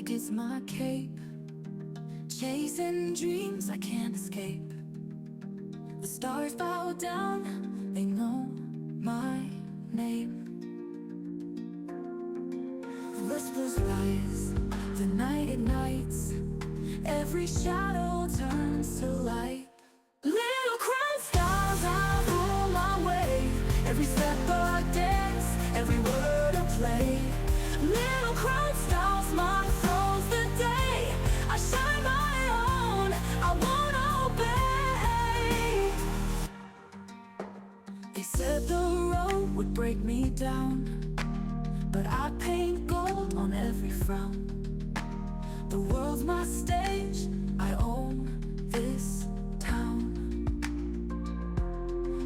like it's my cape. Chasing dreams I can't escape. The stars bow down, they know my name. The whispers rise, the night ignites. Every shadow turns to light. Little crown stars, I rule my way. Every step a dance, every word a play. Little crown stars, my throne's the day. I shine my own, I won't obey. They said the road would break me down, but I paint gold on every frown. The world's my stage, I own this town.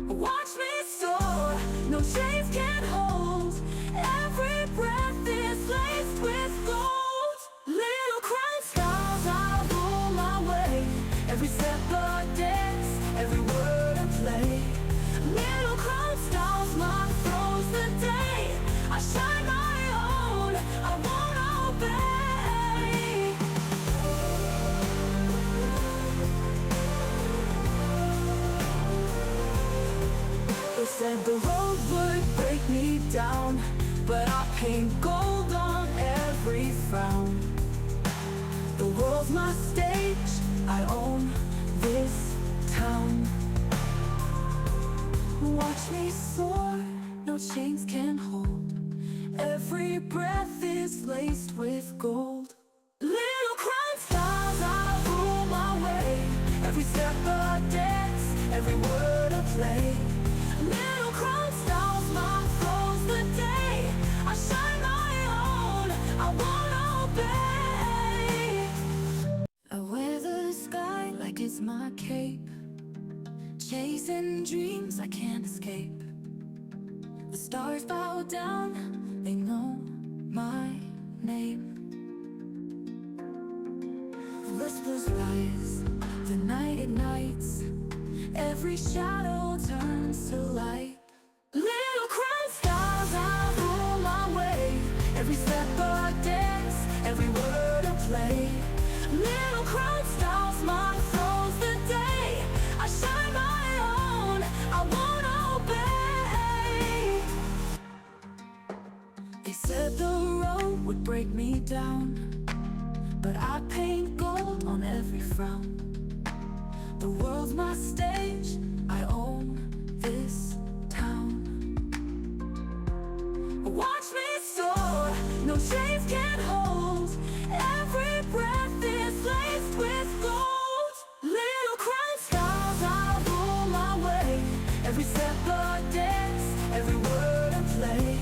Watch me soar, no chains can hold. Every breath is laced with gold. Little crown stars, I rule my way. Every step a dance, every word a play. Little crown stars, my throne's the day. I shine my own, I won't obey. They said the road would break me down, but I paint gold on every frown. The world's my stage, I own this town. Watch me soar, no chains can hold. Every breath is laced with gold. Little crown stars, I rule my way. Every step a dance, every word a play. Little crown stars, my throne's the day. I shine my own, I won't obey. I wear the sky like it's my cape. Chasing dreams I can't escape. The stars bow down, they know my name. The whispers rise, the night ignites. Every shadow turns to light. Little crown stars, I rule my way. Every step a dance, every word a play. Little crown stars, my throne's the day. I shine my own, I won't obey. They said the road would break me down, but I paint gold on every frown. The world's my stage, I own this town. Watch me soar, no chains can hold. Every breath is laced with gold. Little crown stars, I rule my way. Every step a dance, every word a play.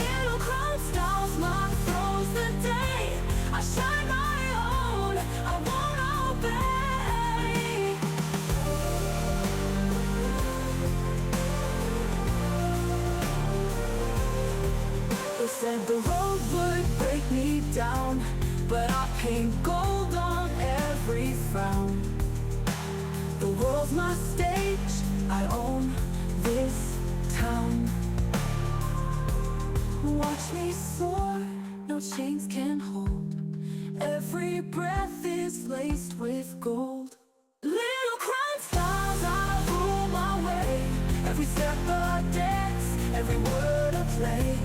Little crown stars, my throne's the day. I shine my own, I won't obey. They said the road would break me down, but I paint gold on every frown. The world's my stage, I own this town. Watch me soar, no chains can hold. Every breath is laced with gold. Little crown stars, I rule my way. Every step a dance, every word a play.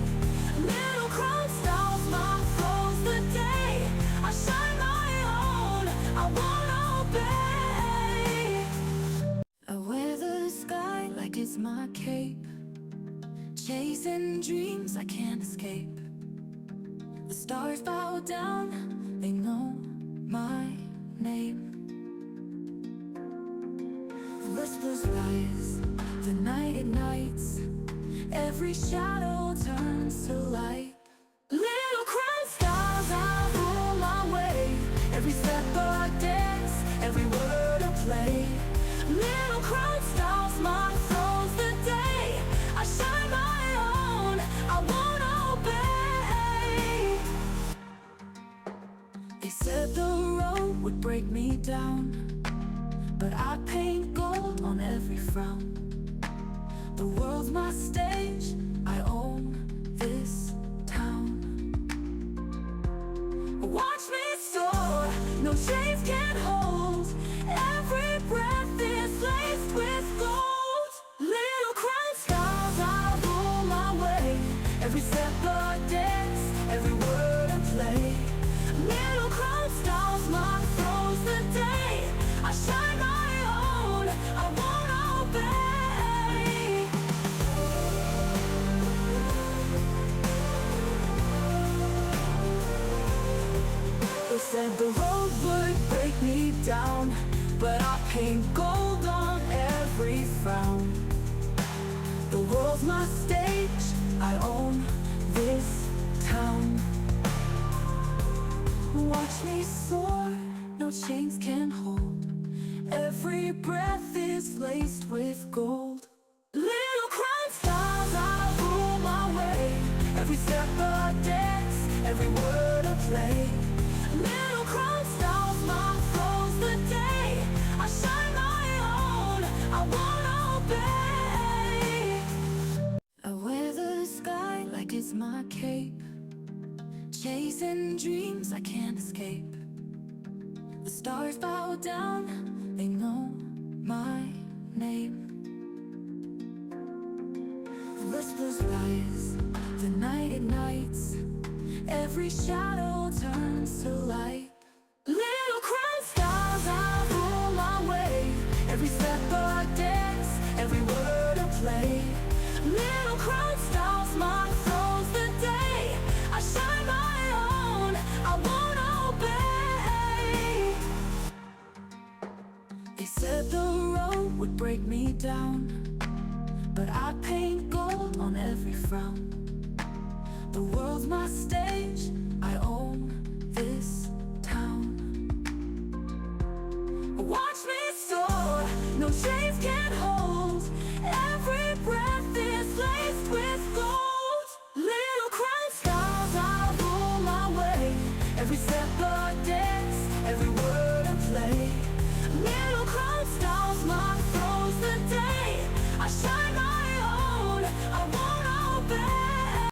Little crown stars, my throne's the day. I shine my own, I won't obey. I wear the sky like it's my cape. Chasing dreams I can't escape. The stars bow down, they know my name. The whispers rise, the night ignites. Every shadow turns to light. Little crown stars, I rule my way. Every step a dance, every word a play. Little crown stars, my throne's the day. I shine my own, I won't obey. They said the road would break me down, but I paint gold on every frown. The world's my stage, I own this town. Watch me soar, no chains can hold. Every breath is laced with gold. Little crown skies, I roll my way. Every step a dance, every word a play. Little crown styles, my throws the day. I shine my own, I won't obey. They said the road would break me down, but I paint gold on every frown. The world's my stage, I own this town. Watch me soar, no chains can hold. Every breath is laced with gold. Little crown styles, I rule my way. Every step a dance, every word a play. Little crown styles, my throws the day. I shine my own, I won't obey. I wear the sky like it's my cape, chasing dreams I can't escape. The stars bow down, they know my name. The whispers rise, the night ignites. Every shadow turns to light. Little crown skies, I rule my way. Every step a dance, every word a play. Little crown styles, my throws the day. I shine my own, I won't obey. They said the road would break me down, but I paint gold on every frown. The world's my stage, I own this town. Watch me soar, no chains can hold. Every breath is laced with gold. Little crown skies, I rule my way. Every step a dance, every word a play.